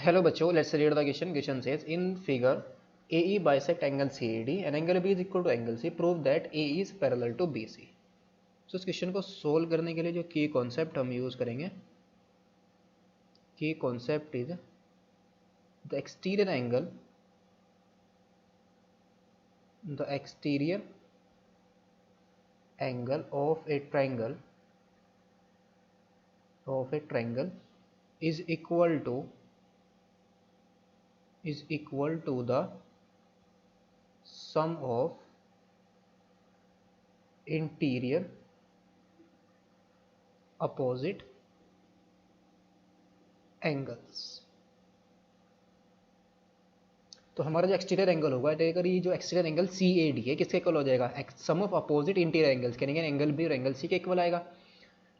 Hello बच्चों, let's read the question. Question says in figure AE bisect angle CAD and angle B is equal to angle C. Prove that AE is parallel to BC. So इस question को solve करने के लिए जो की concept हम use करेंगे, की concept is the exterior angle of A triangle is equal to the sum of interior opposite angles. तो हमारा जो एक्सटीरियर एंगल होगा, अगर ये जो एक्सटीरियर एंगल CAD है, किसके इक्वल हो जाएगा? सम ऑफ अपोजिट इंटीरियर एंगल्स, यानी एंगल बी और एंगल सी के इक्वल आएगा।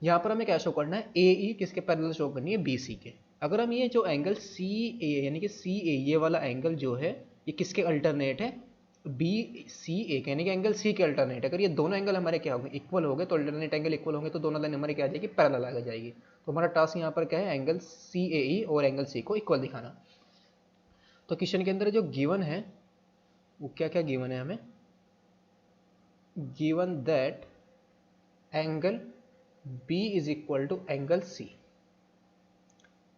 यहाँ पर हमें क्या शो करना है? AE किसके पैरेलल शो करनी है? BC के। अगर हम ये जो एंगल CA यानी कि CA ये वाला एंगल जो है ये किसके अल्टरनेट है? BCA के, यानी कि एंगल C के अल्टरनेट। अगर ये दोनों एंगल हमारे क्या होंगे? इक्वल हो गए, तो अल्टरनेट एंगल इक्वल होंगे तो दोनों लाइन हमारी क्या आ जाएगी? पैरेलल आ जाएगी। तो हमारा टास्क यहाँ पर क्या है? एंगल CAE और एंगल C को इक्वल दिखाना। तो क्वेश्चन के अंदर जो गिवन है वो क्या क्या गिवन है? हमें given that angle B is equal to angle C।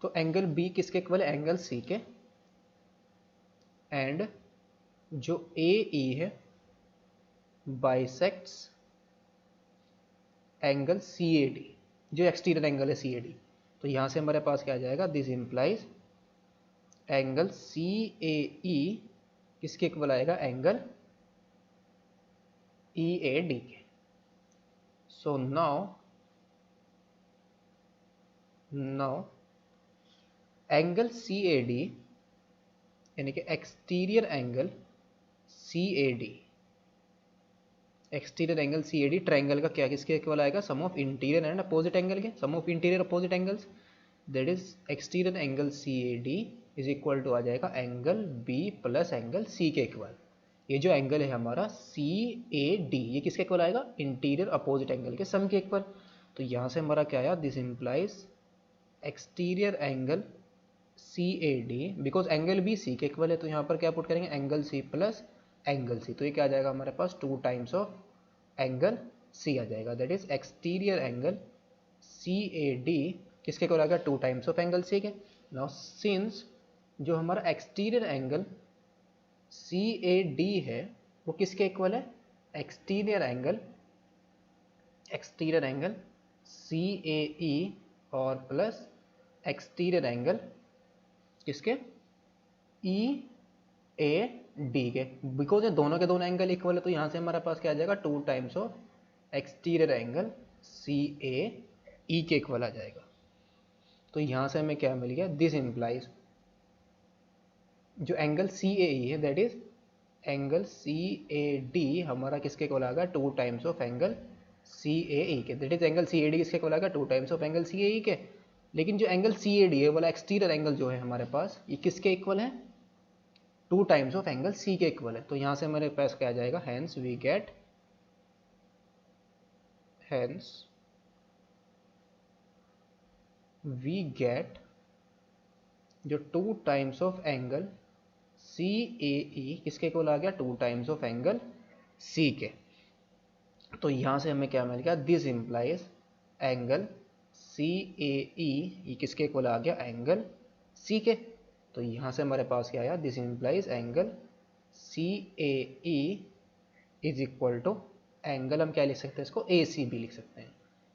तो एंगल B किसके इक्वल है? एंगल C के। एंड जो AE है बाइसेक्ट्स एंगल CAD, जो एक्सटीरियर एंगल है CAD। तो यहां से हमारे पास क्या आ जाएगा? दिस इंप्लाइज एंगल CAE किसके इक्वल आएगा? एंगल EAD के। सो नाउ एंगल CAD यानी कि एक्सटीरियर एंगल CAD ट्रायंगल का क्या किसके इक्वल आएगा? Sum of interior and opposite angle के, sum of interior opposite angles, that is exterior angle CAD is equal to आ जाएगा angle B plus angle C के इक्वल। ये जो एंगल है हमारा CAD ये किसके इक्वल आएगा? इंटीरियर अपोजिट एंगल के सम के इक्वल। तो यहाँ से हमारा क्या आया? This implies exterior angle CAD because angle B C के इक्वल है, तो यहाँ पर क्या पुट करेंगे? Angle C plus angle C। तो ये क्या आ जाएगा हमारे पास? 2 टाइम्स ऑफ एंगल C आ जाएगा। That is exterior angle CAD किसके इक्वल आ गया? 2 टाइम्स ऑफ एंगल C के। नाउ सिंस जो हमारा एक्सटीरियर एंगल CAD है वो किसके इक्वल है? एक्सटीरियर एंगल CAE और प्लस एक्सटीरियर एंगल किसके? EAD के। बिकॉज ये दोनों के दोनों एंगल इक्वल है, तो यहाँ से हमारे पास क्या आ जाएगा? 2 times of exterior angle CAE के इक्वल आ जाएगा। तो यहाँ से हमें क्या मिल गया? दिस इंप्लाइज जो एंगल CAE है दैट इज एंगल CAD हमारा किसके इक्वल आ गया? 2 टाइम्स ऑफ एंगल CAE के। दैट इज एंगल CAD किसके इक्वल आ गया? 2 टाइम्स ऑफ एंगल CAE के। लेकिन जो एंगल CAD है वाला एक्सटीरियर एंगल जो है हमारे पास ये किसके इक्वल है? 2 टाइम्स ऑफ एंगल C के इक्वल है। तो यहाँ से हमारे पास क्या आ जाएगा? हेंस वी गेट जो 2 टाइम्स ऑफ एंगल CAE किसके इक्वल आ गया? 2 टाइम्स ऑफ एंगल C के। तो यहाँ से हमें क्या मिल गया? दिस इंप्लाइज एंगल CAE ये किसके इक्वल आ गया? एंगल C के। तो यहाँ से हमारे पास क्या आया? This implies angle CAE is equal to angle, हम क्या लिख सकते हैं इसको? AC भी लिख सकते हैं।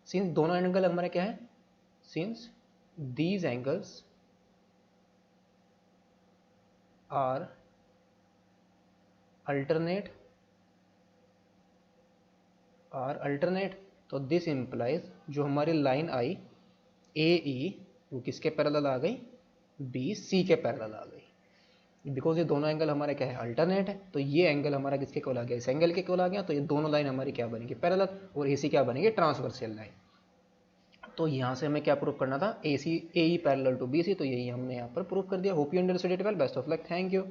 सिंस दोनों एंगल हमारे क्या है? Since these angles are alternate तो दिस इंप्लाइज जो हमारी लाइन आई AE वो किसके पैरेलल आ गई? BC के पैरेलल आ गई। बिकॉज ये दोनों एंगल हमारे क्या है? अल्टरनेट है। तो ये एंगल हमारा किसके इक्वल आ गया? इस एंगल के इक्वल आ गया। तो ये दोनों लाइन हमारी क्या बनेगी? पैरेलल। और AC क्या बनेगी? Transversal line. तो यहाँ से हमें क्या प्रूव करना था? AE parallel to BC। तो यही हमने यहाँ पर प्रूव कर दिया। Hope you understood it well. Best of luck. Thank you.